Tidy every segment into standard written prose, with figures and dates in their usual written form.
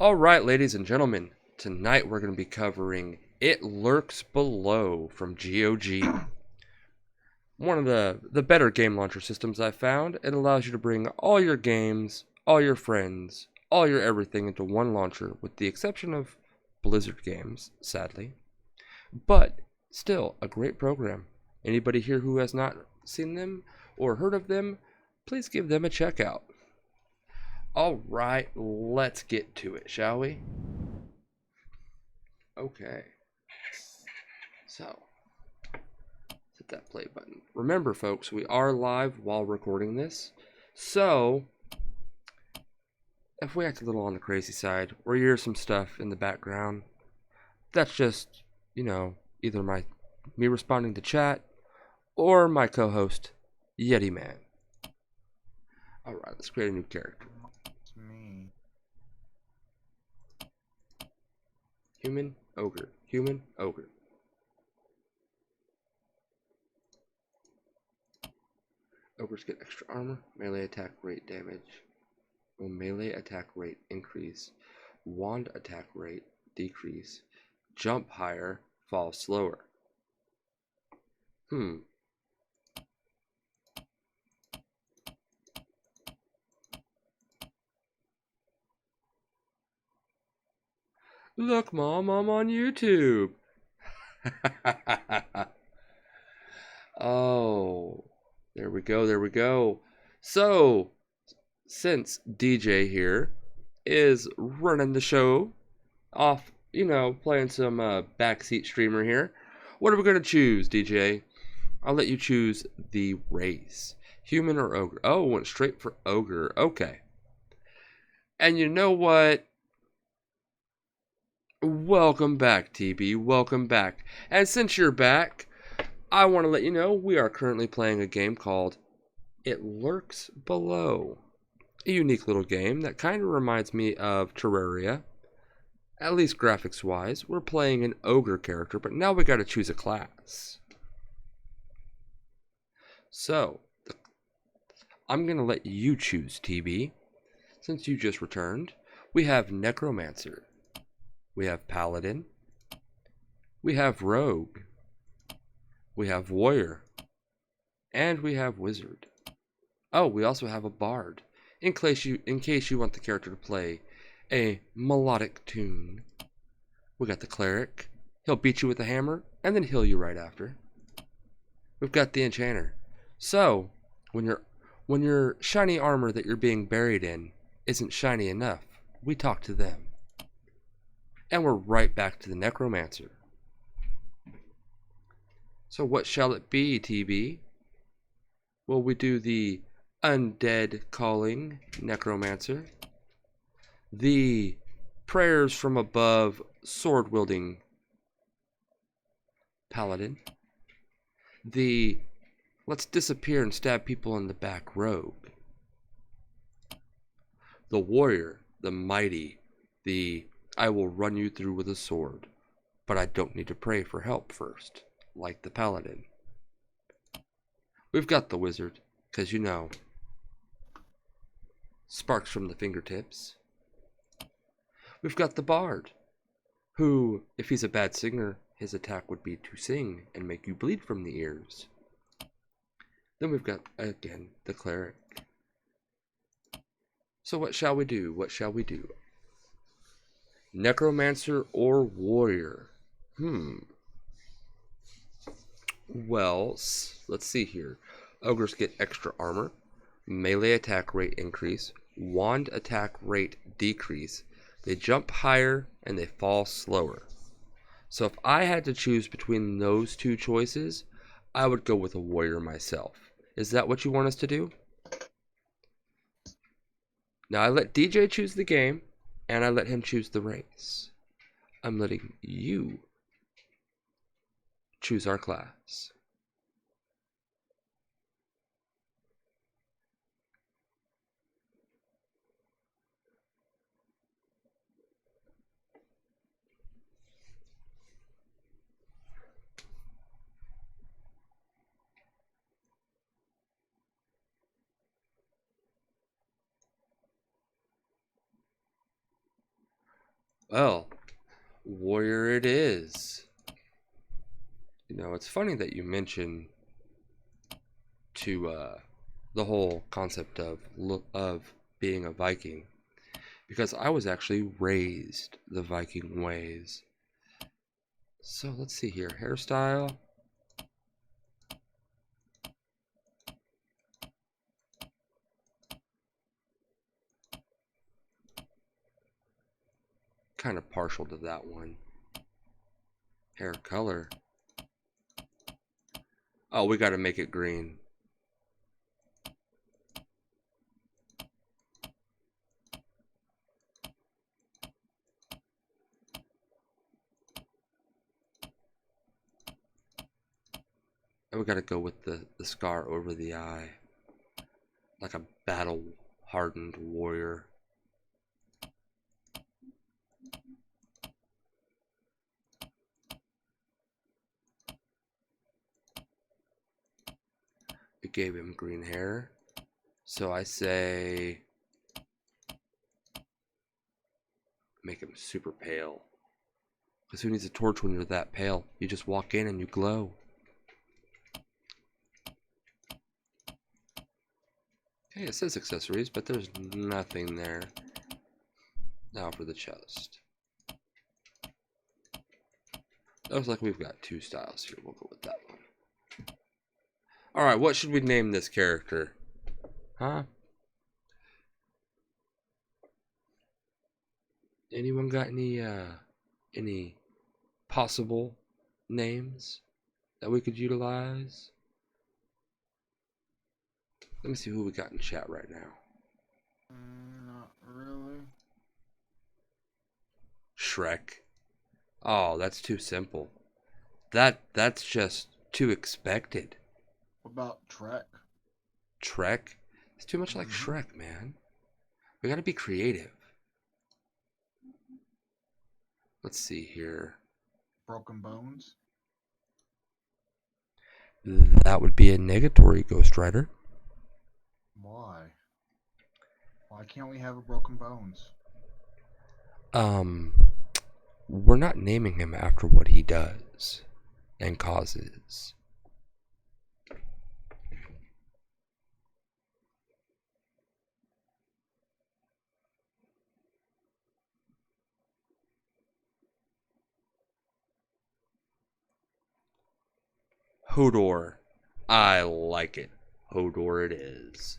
Alright, ladies and gentlemen, tonight we're going to be covering It Lurks Below from GOG. One of the better game launcher systems I've found. It allows you to bring all your games, all your friends, all your everything into one launcher, with the exception of Blizzard games, sadly. But still, a great program. Anybody here who has not seen them or heard of them, please give them a check out. Alright, let's get to it, shall we? Okay. So, hit that play button. Remember, folks, we are live while recording this. So, if we act a little on the crazy side, or you hear some stuff in the background, that's just, either me responding to chat, or my co-host, Yeti Man. Alright, let's create a new character. It's me. Human, ogre. Human, ogre. Ogres get extra armor, melee attack rate damage. Will melee attack rate increase. Wand attack rate decrease. Jump higher, fall slower. Look, Mom, I'm on YouTube. Oh, there we go. So, since DJ here is running the show off, playing some backseat streamer here, what are we going to choose, DJ? I'll let you choose the race. Human or ogre? Oh, went straight for ogre. Okay. And you know what? Welcome back, TB. Welcome back. And since you're back, I want to let you know we are currently playing a game called It Lurks Below. A unique little game that kind of reminds me of Terraria. At least graphics-wise. We're playing an ogre character, but now we got to choose a class. So, I'm going to let you choose, TB. Since you just returned, we have Necromancer. We have Paladin. We have Rogue. We have Warrior. And we have Wizard. Oh, we also have a Bard. In case you want the character to play a melodic tune. We got the Cleric. He'll beat you with a hammer and then heal you right after. We've got the Enchanter. So, when your shiny armor that you're being buried in isn't shiny enough, we talk to them. And we're right back to the Necromancer. So what shall it be, TB? Will we do the Undead Calling Necromancer? The Prayers from Above Sword-wielding Paladin? The Let's disappear and stab people in the back Rogue? The Warrior, the Mighty, the I will run you through with a sword, but I don't need to pray for help first, like the Paladin. We've got the Wizard, because sparks from the fingertips. We've got the Bard, who, if he's a bad singer, his attack would be to sing and make you bleed from the ears. Then we've got, again, the Cleric. So what shall we do? Necromancer or Warrior? Well, let's see here. Ogres get extra armor, melee attack rate increase, wand attack rate decrease. They jump higher and they fall slower. So if I had to choose between those two choices, I would go with a Warrior myself. Is that what you want us to do? Now I let DJ choose the game, and I let him choose the race. I'm letting you choose our class. Well, warrior it is. You know, it's funny that you mention to the whole concept of being a Viking, because I was actually raised the Viking ways. So let's see here, hairstyle. Kind of partial to that one. Hair color. Oh, we got to make it green. And we got to go with the scar over the eye. Like a battle-hardened warrior. We gave him green hair. So I say make him super pale. Because who needs a torch when you're that pale? You just walk in and you glow. Okay, it says accessories, but there's nothing there. Now for the chest. Looks like we've got two styles here. We'll go with that one. Alright, what should we name this character? Huh? Anyone got any possible names that we could utilize? Let me see who we got in chat right now. Not really. Shrek. Oh, that's too simple. That's just too expected. What about Trek? Trek? It's too much like Shrek, man. We gotta be creative. Let's see here. Broken Bones? That would be a negatory, Ghost Rider. Why? Why can't we have a Broken Bones? We're not naming him after what he does and causes. Hodor. I like it. Hodor it is.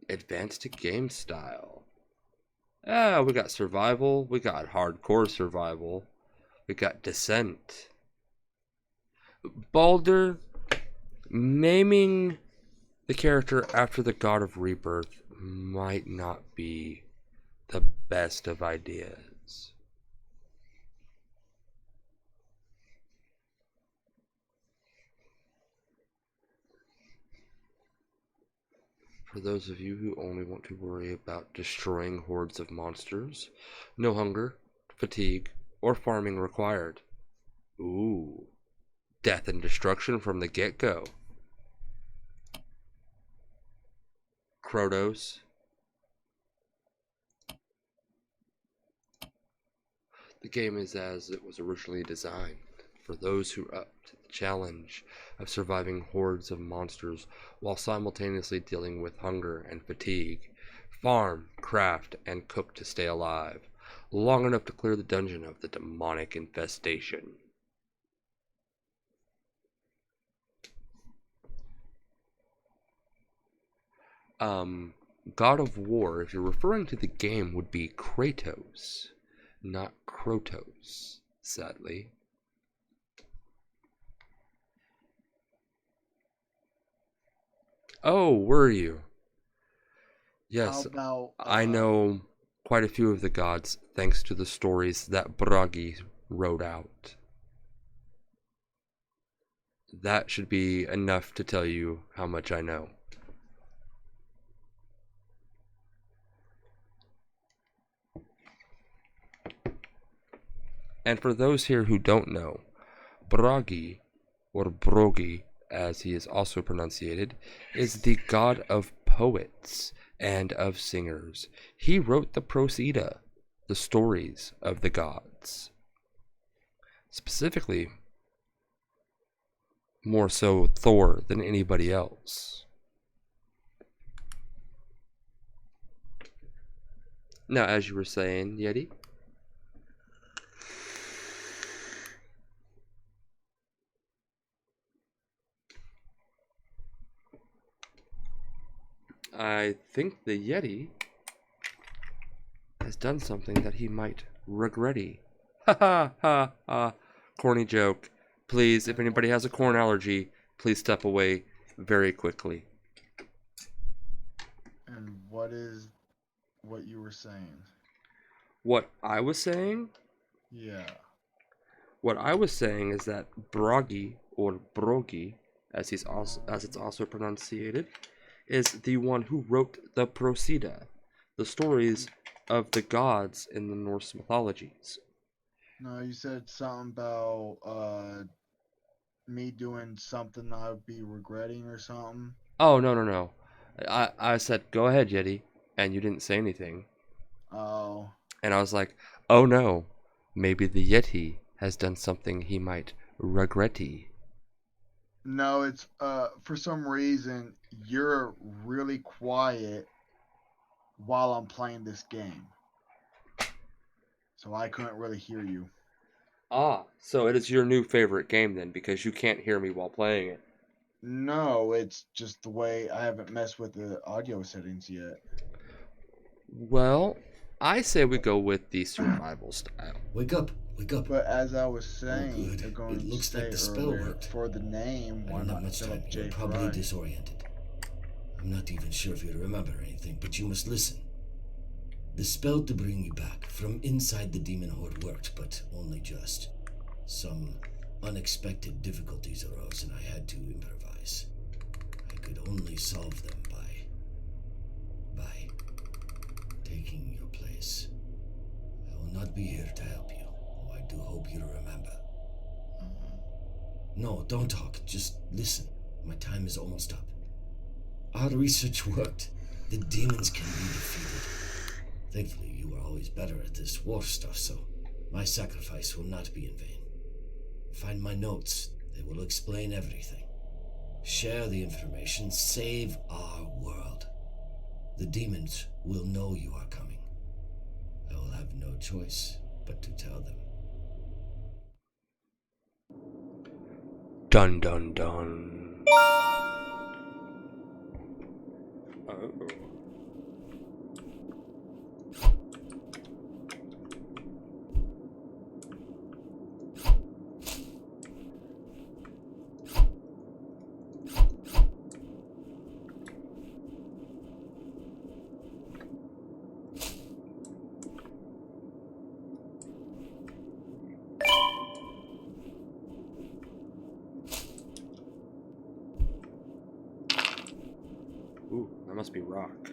Advanced game style. We got survival. We got hardcore survival. We got descent. Baldur, naming the character after the god of rebirth might not be the best of ideas. For those of you who only want to worry about destroying hordes of monsters, no hunger, fatigue, or farming required. Ooh, death and destruction from the get-go. Kratos. The game is as it was originally designed, for those who are up to the challenge of surviving hordes of monsters while simultaneously dealing with hunger and fatigue, farm, craft, and cook to stay alive, long enough to clear the dungeon of the demonic infestation. God of War, if you're referring to the game, would be Kratos, not Krotos, sadly. Oh, were you? Yes, How about, I know quite a few of the gods thanks to the stories that Bragi wrote out. That should be enough to tell you how much I know. And for those here who don't know, Bragi, or Brogi, as he is also pronunciated, is the god of poets, and of singers. He wrote the Proceda, the stories of the gods. Specifically, more so Thor than anybody else. Now, as you were saying, Yeti? I think the Yeti has done something that he might regretty. Ha ha ha ha. Corny joke. Please, if anybody has a corn allergy, please step away very quickly. And what is what you were saying? What I was saying? Yeah. What I was saying is that Bragi, or Brogi, as it's also pronunciated, is the one who wrote the Proceda, the stories of the gods in the Norse mythologies. No, you said something about me doing something I would be regretting or something. Oh, no. I said, go ahead, Yeti, and you didn't say anything. Oh. And I was like, oh no, maybe the Yeti has done something he might regretty. No, it's for some reason you're really quiet while I'm playing this game. So I couldn't really hear you. Ah, so it is your new favorite game then, because you can't hear me while playing it. No, it's just the way I haven't messed with the audio settings yet. Well, I say we go with the survival style. Wake up, wake up. But as I was Oh, saying, good. going It to looks say like the spell earlier, worked. for the name, I why don't have not much time. Philip You're J. probably Fry? disoriented. I'm not even sure if you remember anything, but you must listen. The spell to bring you back from inside the demon horde worked, but only just. Some unexpected difficulties arose and I had to improvise. I could only solve them by taking your place. I will not be here to help you, though I do hope you remember. No, don't talk. Just listen. My time is almost up. Our research worked. The demons can be defeated. Thankfully, you are always better at this war stuff, so my sacrifice will not be in vain. Find my notes. They will explain everything. Share the information. Save our world. The demons will know you are coming. I will have no choice but to tell them. Dun dun dun. Oh. Ooh, that must be rock.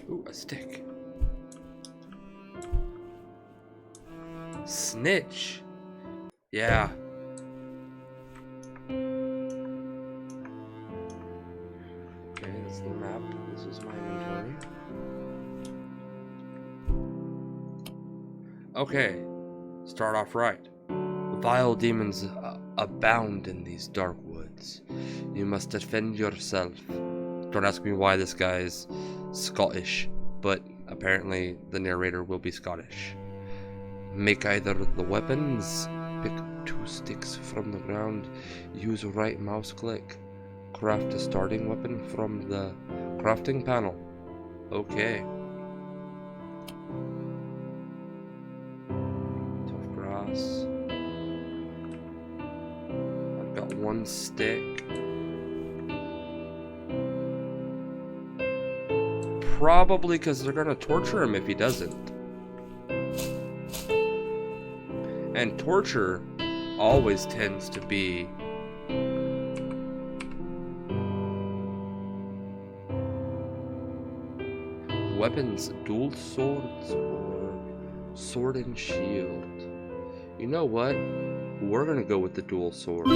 Ooh, a stick. Snitch. Yeah. Okay, that's the map. This is my inventory. Okay, start off right. Vile demons abound in these dark woods. You must defend yourself. Don't ask me why this guy is Scottish, but apparently the narrator will be Scottish. Make either the weapons, pick 2 sticks from the ground, use right mouse click, craft a starting weapon from the crafting panel. Okay. Tough grass. I've got 1 stick. Probably because they're gonna torture him if he doesn't. And torture always tends to be weapons, dual swords, or sword and shield. You know what? We're gonna go with the dual swords.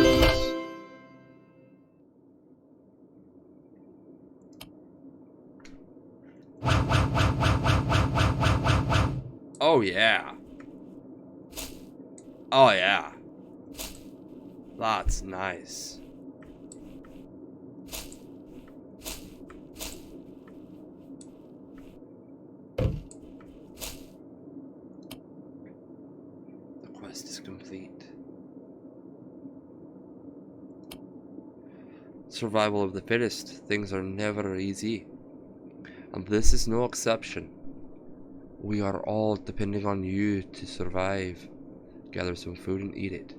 Oh yeah. Oh yeah. That's nice. The quest is complete. Survival of the fittest. Things are never easy. And this is no exception. We are all depending on you to survive. Gather some food and eat it.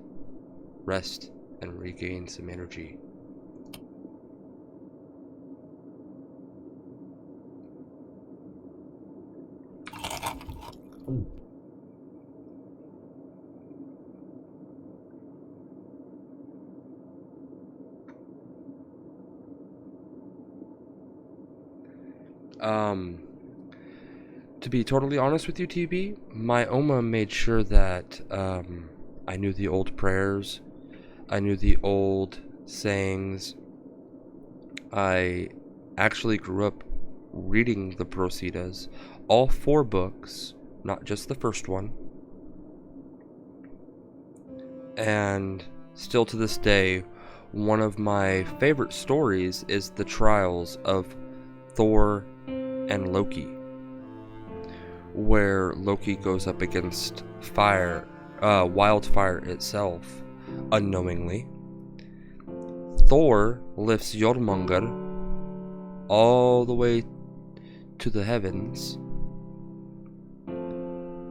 Rest and regain some energy. To be totally honest with you, TB, my Oma made sure that I knew the old prayers, I knew the old sayings. I actually grew up reading the Procedures, all 4 books, not just the first one. And still to this day, one of my favorite stories is the trials of Thor and Loki, where Loki goes up against wildfire itself, unknowingly. Thor lifts Jormungandr all the way to the heavens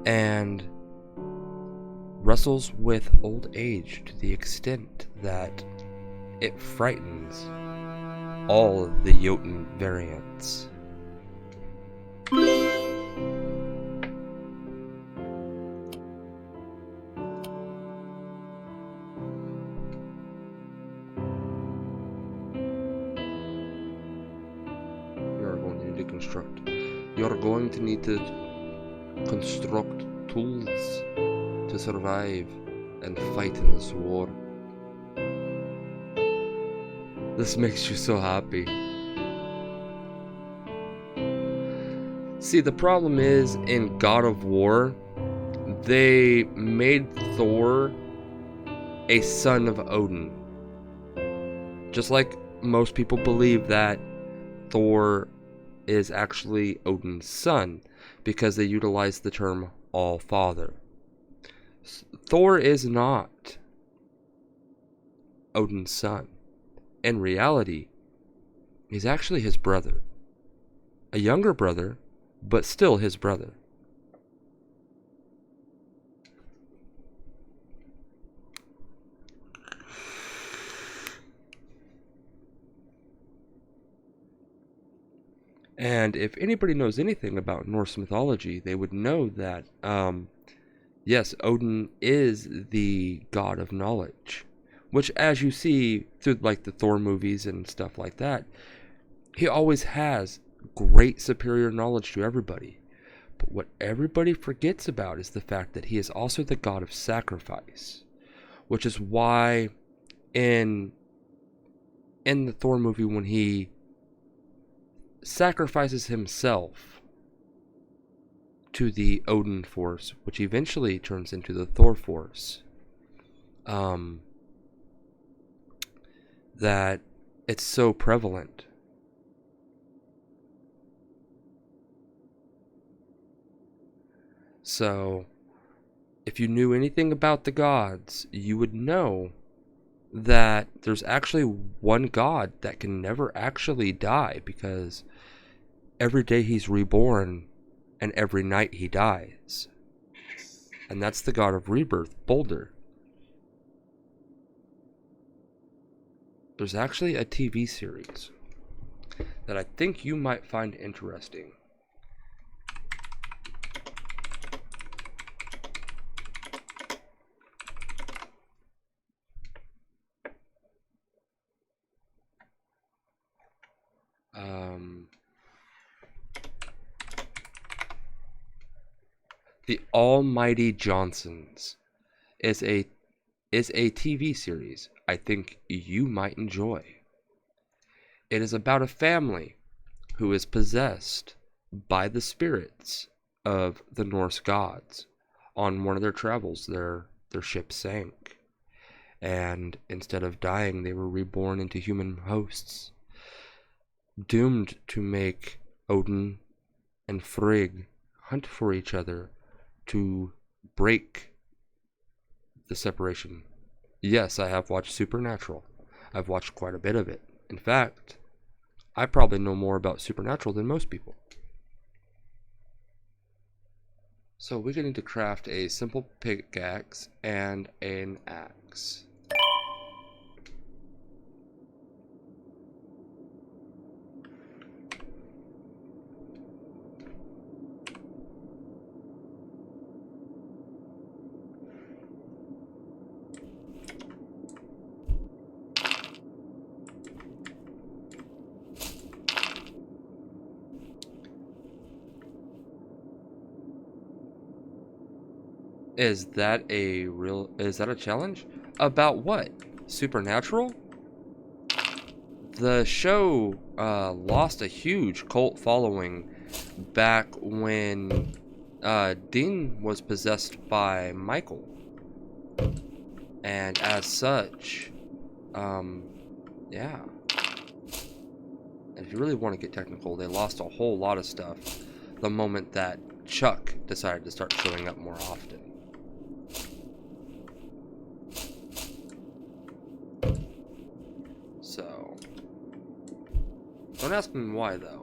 and wrestles with old age to the extent that it frightens all of the Jotun variants. You're going to need to construct tools to survive and fight in this war. This makes you so happy. See, the problem is, in God of War, they made Thor a son of Odin. Just like most people believe that Thor is actually Odin's son, because they utilize the term All-Father. Thor is not Odin's son. In reality, he's actually his brother. A younger brother, but still his brother. And if anybody knows anything about Norse mythology, they would know that, yes, Odin is the god of knowledge. Which, as you see through like the Thor movies and stuff like that, he always has great superior knowledge to everybody. But what everybody forgets about is the fact that he is also the god of sacrifice. Which is why in the Thor movie, when he sacrifices himself to the Odin force, which eventually turns into the Thor force, that it's so prevalent. So, if you knew anything about the gods, you would know that there's actually one god that can never actually die, because every day he's reborn and every night he dies. And that's the god of rebirth, Baldur. There's actually a TV series that I think you might find interesting. The Almighty Johnsons is a TV series I think you might enjoy. It is about a family who is possessed by the spirits of the Norse gods. On one of their travels, their ship sank, and instead of dying, they were reborn into human hosts, doomed to make Odin and Frigg hunt for each other to break the separation. Yes, I have watched Supernatural. I've watched quite a bit of it. In fact, I probably know more about Supernatural than most people. So we're going to craft a simple pickaxe and an axe. Is that a challenge? About what? Supernatural? The show lost a huge cult following back when Dean was possessed by Michael. And as such, yeah. And if you really want to get technical, they lost a whole lot of stuff the moment that Chuck decided to start showing up more often. So, don't ask me why though.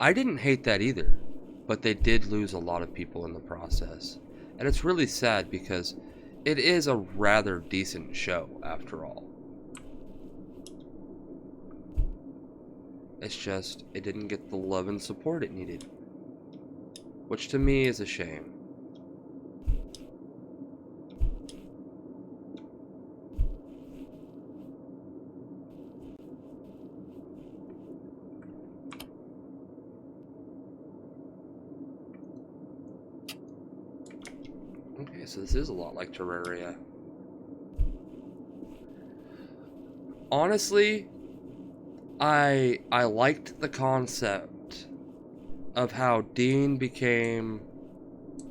I didn't hate that either, but they did lose a lot of people in the process. And it's really sad because it is a rather decent show after all. It's just, it didn't get the love and support it needed. Which to me is a shame. Okay, so this is a lot like Terraria. Honestly, I liked the concept of how Dean became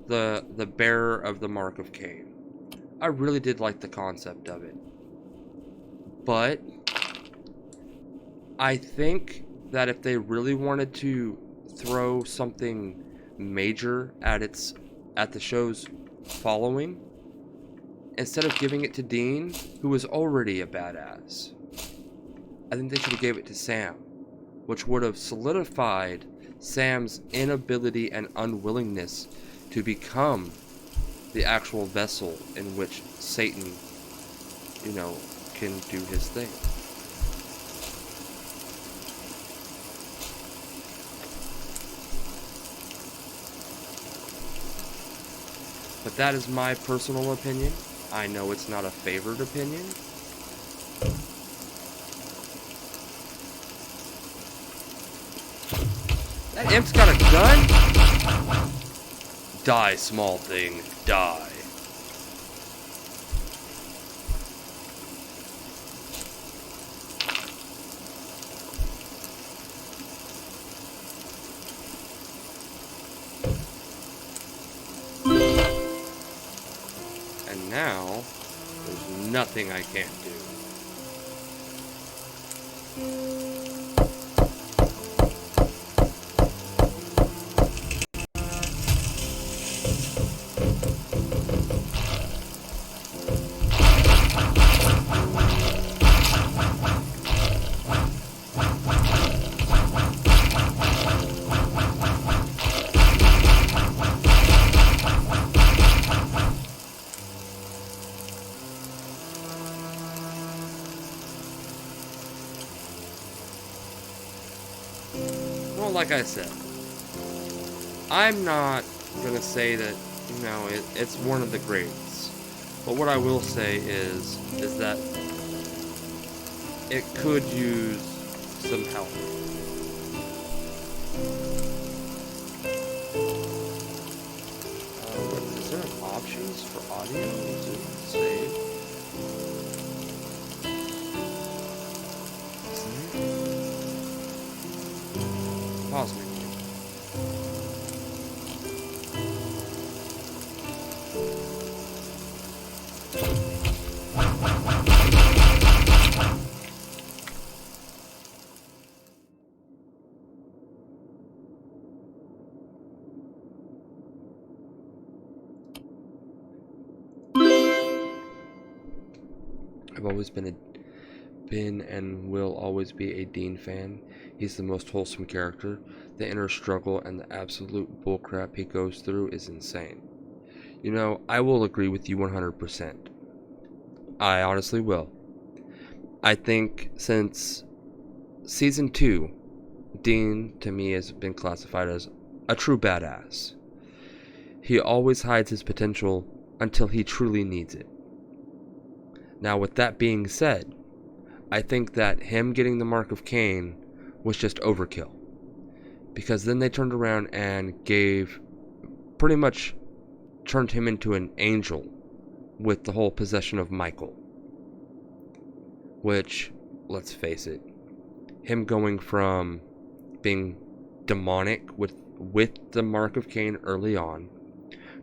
the bearer of the Mark of Cain. I really did like the concept of it. But I think that if they really wanted to throw something major at the show's following, instead of giving it to Dean, who was already a badass, I think they should have gave it to Sam, which would have solidified Sam's inability and unwillingness to become the actual vessel in which Satan, can do his thing. But that is my personal opinion. I know it's not a favored opinion. That imp's got a gun? Die, small thing, die. And now, there's nothing I can't do. Well, like I said, I'm not gonna say that, it's one of the greats. But what I will say is that it could use some help. Is there options for audio? Is it save? Pause menu. I've always been and will always be a Dean fan. He's the most wholesome character. The inner struggle and the absolute bullcrap he goes through is insane. You know, I will agree with you 100%. I honestly will. I think since season 2, Dean to me has been classified as a true badass. He always hides his potential until he truly needs it. Now, with that being said, I think that him getting the Mark of Cain was just overkill. Because then they turned around and pretty much turned him into an angel with the whole possession of Michael. Which, let's face it, him going from being demonic with the Mark of Cain early on,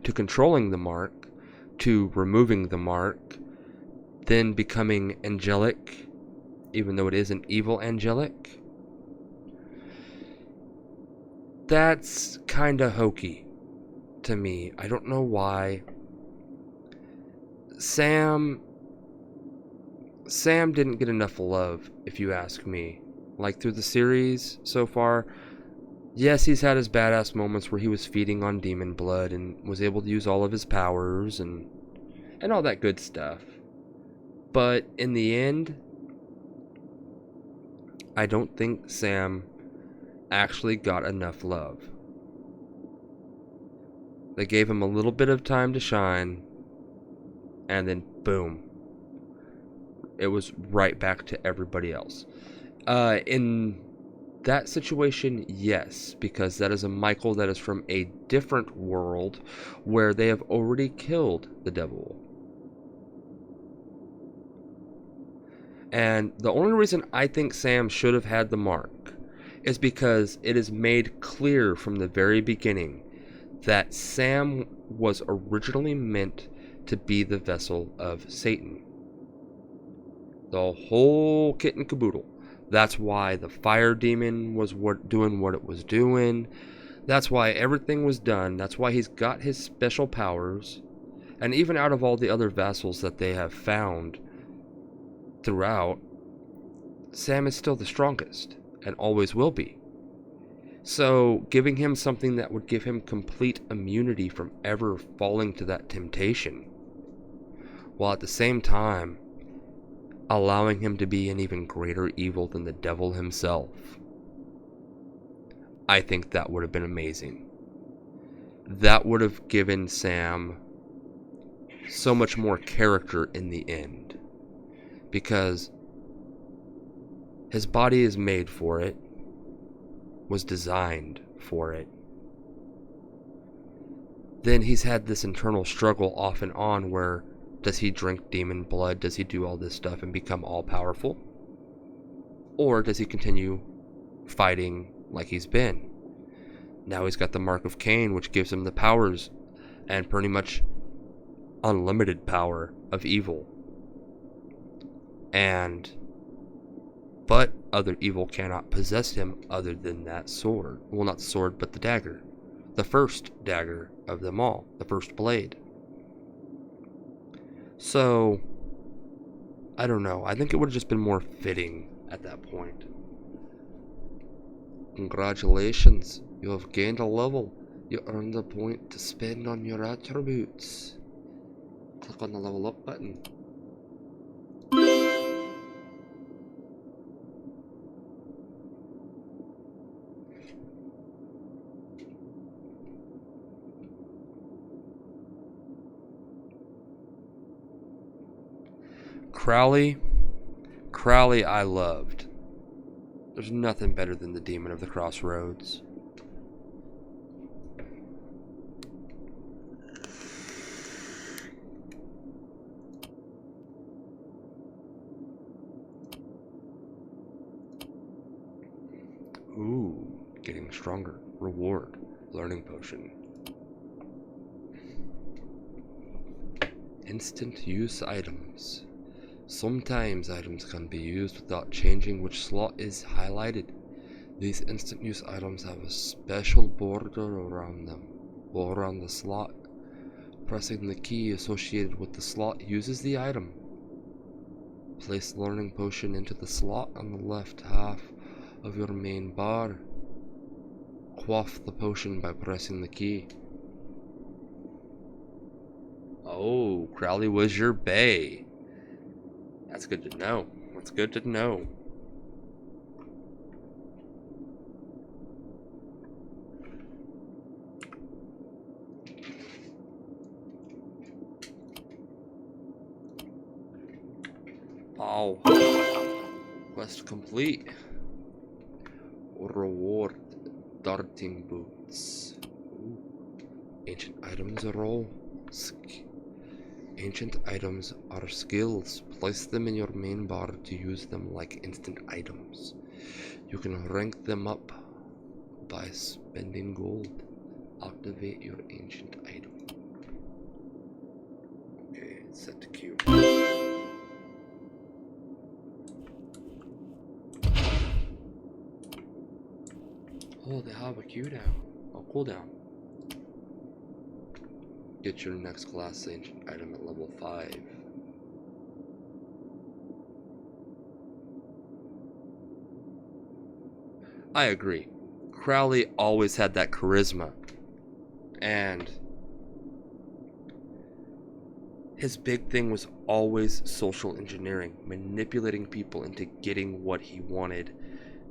to controlling the Mark, to removing the Mark, then becoming angelic, even though it is an evil angelic. That's kinda hokey to me. I don't know why. Sam didn't get enough love, if you ask me. Like, through the series so far, yes, he's had his badass moments where he was feeding on demon blood and was able to use all of his powers and all that good stuff. But in the end, I don't think Sam actually got enough love. They gave him a little bit of time to shine, and then boom, it was right back to everybody else. In that situation, yes, because that is a Michael that is from a different world where they have already killed the devil. And the only reason I think Sam should have had the mark is because it is made clear from the very beginning that Sam was originally meant to be the vessel of Satan. The whole kit and caboodle. That's why the fire demon was doing what it was doing. That's why everything was done. That's why he's got his special powers. And even out of all the other vassals that they have found throughout, Sam is still the strongest and always will be. So giving him something that would give him complete immunity from ever falling to that temptation, while at the same time allowing him to be an even greater evil than the devil himself, I think that would have been amazing. That would have given Sam so much more character in the end, because his body is made for it, was designed for it. Then he's had this internal struggle off and on where, does he drink demon blood? Does he do all this stuff and become all-powerful? Or does he continue fighting like he's been? Now he's got the Mark of Cain, which gives him the powers and pretty much unlimited power of evil. But other evil cannot possess him other than that sword. Well, not the sword, but the dagger. The first dagger of them all. The first blade. So, I don't know. I think it would have just been more fitting at that point. Congratulations. You have gained a level. You earned a point to spend on your attributes. Click on the level up button. Crowley. Crowley I loved. There's nothing better than the Demon of the Crossroads. Ooh, getting stronger. Reward. Learning potion. Instant use items. Sometimes items can be used without changing which slot is highlighted. These instant use items have a special border around them, or around the slot. Pressing the key associated with the slot uses the item. Place learning potion into the slot on the left half of your main bar. Quaff the potion by pressing the key. Oh, Crowley was your bae. That's good to know. That's good to know. Oh. Quest complete. Reward. Darting boots. Ooh. Ancient items are all. Ancient items are skills. Place them in your main bar to use them like instant items. You can rank them up by spending gold. Activate your ancient item. Okay, set to queue. Oh, they have a cooldown. Oh, cooldown. Get your next class ancient item at level 5. I agree. Crowley always had that charisma. And his big thing was always social engineering, manipulating people into getting what he wanted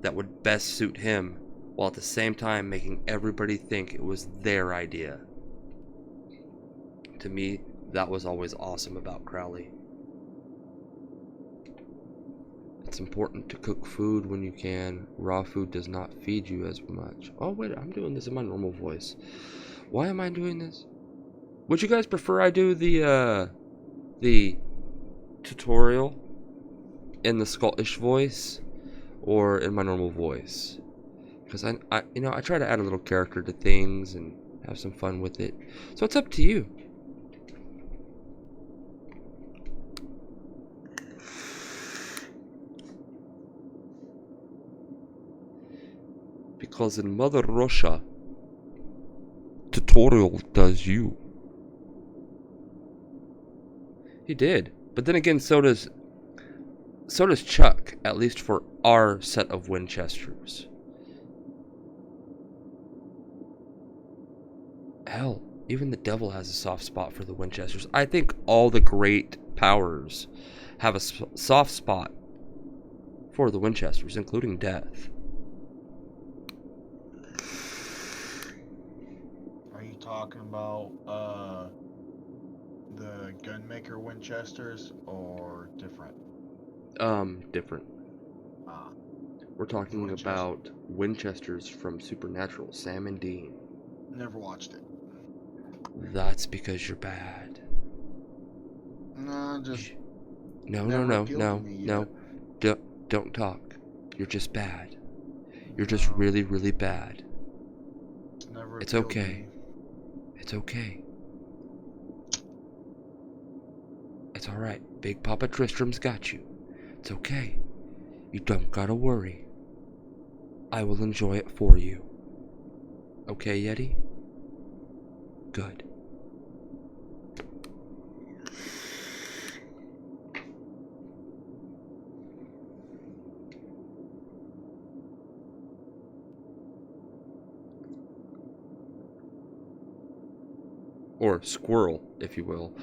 that would best suit him, while at the same time making everybody think it was their idea. To me, that was always awesome about Crowley. It's important to cook food when you can. Raw food does not feed you as much. Oh wait, I'm doing this in my normal voice. Why am I doing this? Would you guys prefer I do the tutorial in the Scottish voice or in my normal voice? Because I try to add a little character to things and have some fun with it. So it's up to you. Because in Mother Russia, tutorial does you. He did. But then again, so does Chuck, at least for our set of Winchesters. Hell, even the devil has a soft spot for the Winchesters. I think all the great powers have a soft spot for the Winchesters, including Death. Are you talking about the Gunmaker Winchesters or different? Different. Ah, We're talking Winchester. about Winchesters from Supernatural, Sam and Dean. never watched it. That's because you're bad. No, just No. never appealed to me yet. Don't talk. You're just bad. You're just really, really bad. Never It's appealed to okay. me. It's okay. It's alright. Big Papa Tristram's got you. It's okay. You don't gotta worry. I will enjoy it for you. Okay, Yeti? Good. Or squirrel, if you will.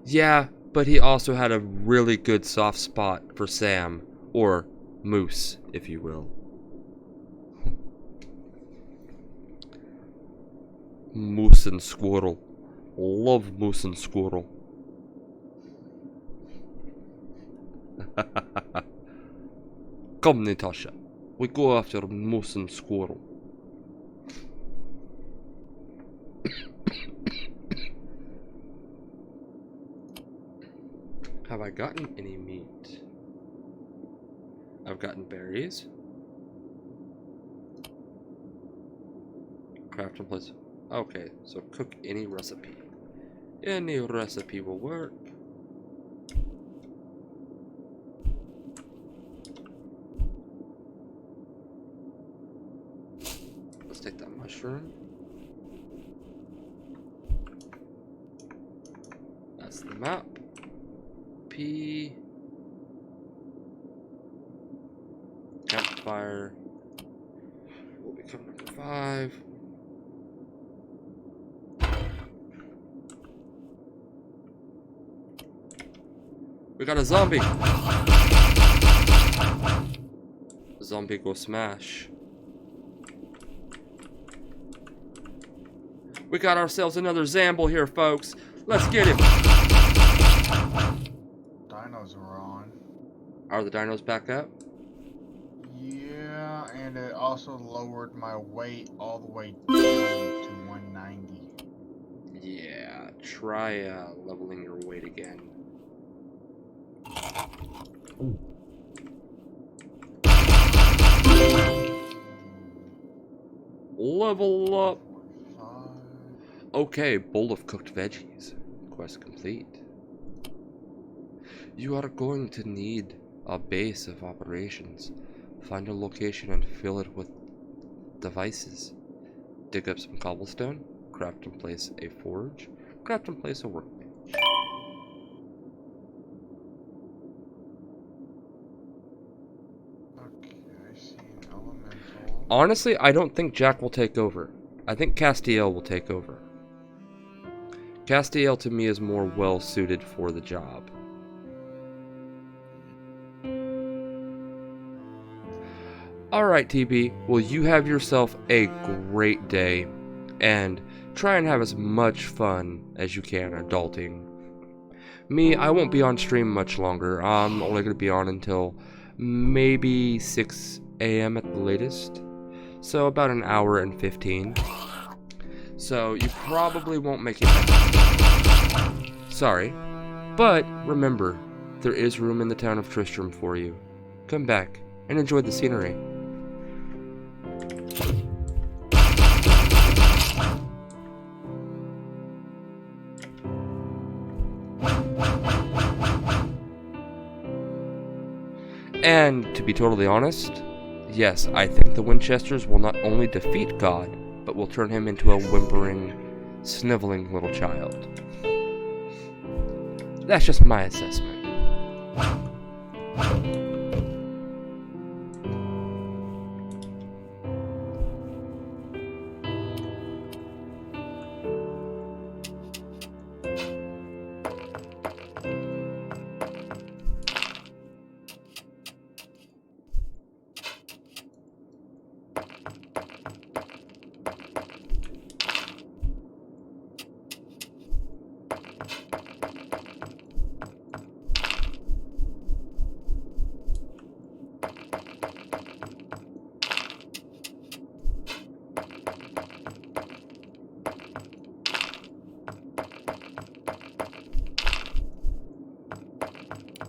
Yeah, but he also had a really good soft spot for Sam, or Moose, if you will. Moose and squirrel. Love Moose and squirrel. Come, Natasha. We go after moose and squirrel. Have I gotten any meat? I've gotten berries. Craft and place. Okay, so cook any recipe. Any recipe will work. Let's take that mushroom. That's the map. P. Campfire will become number 5. We got a zombie. Zombie go smash. We got ourselves another Zamble here, folks. Let's get him. Dinos are on. Are the dinos back up? Yeah, and it also lowered my weight all the way down to 190. Yeah, try leveling your weight again. Level up. 45. Okay, bowl of cooked veggies. Quest complete. You are going to need a base of operations. Find a location and fill it with devices. Dig up some cobblestone. Craft and place a forge. Craft and place a workbench. Okay, I see an elemental. Honestly, I don't think Jack will take over. I think Castiel will take over. Castiel to me is more well suited for the job. Alright, TB, well, you have yourself a great day, and try and have as much fun as you can adulting. Me, I won't be on stream much longer. I'm only going to be on until maybe 6 a.m. at the latest. So about an hour and 15. So you probably won't make it back. Sorry. But remember, there is room in the town of Tristram for you. Come back and enjoy the scenery. And to be totally honest, yes, I think the Winchesters will not only defeat God, but will turn him into a whimpering, sniveling little child. That's just my assessment.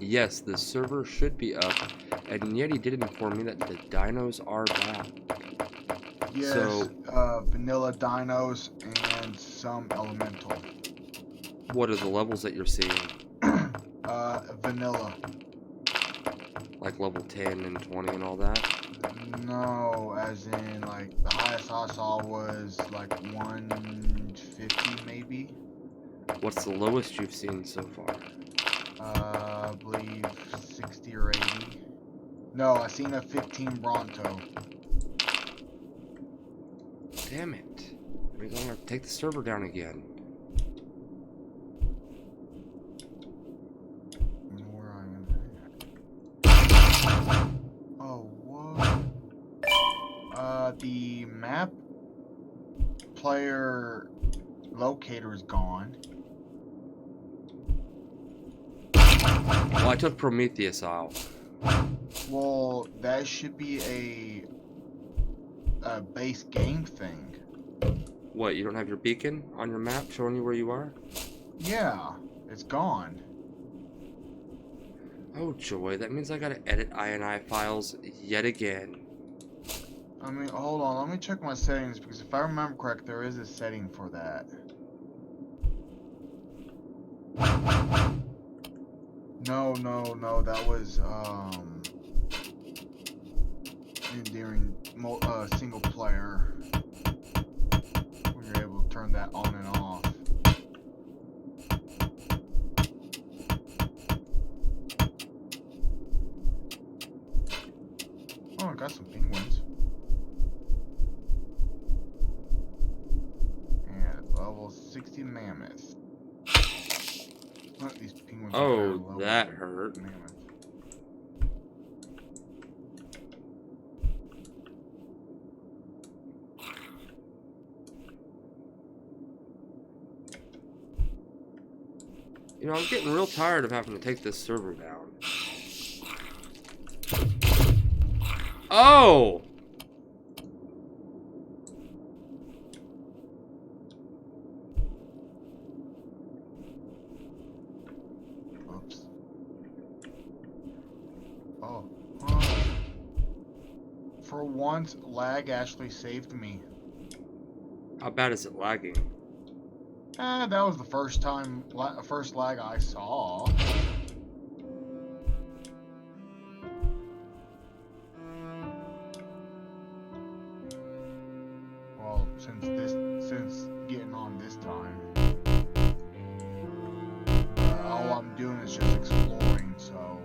Yes, the server should be up, and yet he did inform me that the dinos are back. Yes, So- vanilla dinos and some elemental. What are the levels that you're seeing? Vanilla. Like level 10 and 20 and all that? No, as in, like, the highest I saw was, like, 150 maybe. What's the lowest you've seen so far? I believe 60 or 80. No, I seen a 15 Bronto. Damn it. We're gonna take the server down again. Where I am. Oh, what? The map player locator is gone. Well, I took Prometheus out. Well, that should be a base game thing. What, you don't have your beacon on your map showing you where you are? Yeah, it's gone. Oh joy, that means I gotta edit INI files yet again. I mean, hold on, let me check my settings, because if I remember correct, there is a setting for that. No, that was, during single player. We were able to turn that on and off. Oh, I got some penguins. And level 60 mammoth. These penguins are higher Oh, level that than hurt. mammoth. You know, I'm getting real tired of having to take this server down. Oh! Oops. Oh. For once, lag actually saved me. How bad is it lagging? That was the first lag I saw. Well, since getting on this time, all I'm doing is just exploring. So.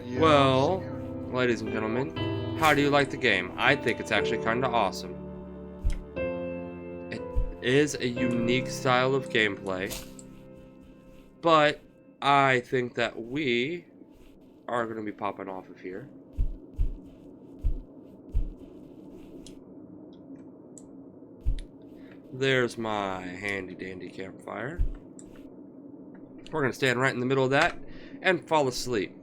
Yeah, Well, ladies and gentlemen, how do you like the game? I think it's actually kind of awesome. It is a unique style of gameplay, but I think that we are going to be popping off of here. There's my handy dandy campfire. We're going to stand right in the middle of that and fall asleep.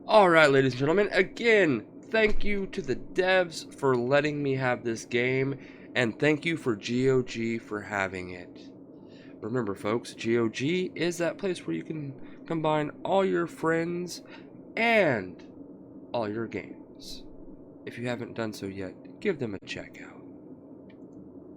Alright, ladies and gentlemen, again, thank you to the devs for letting me have this game, and thank you for GOG for having it. Remember, folks, GOG is that place where you can combine all your friends and all your games. If you haven't done so yet, give them a check out.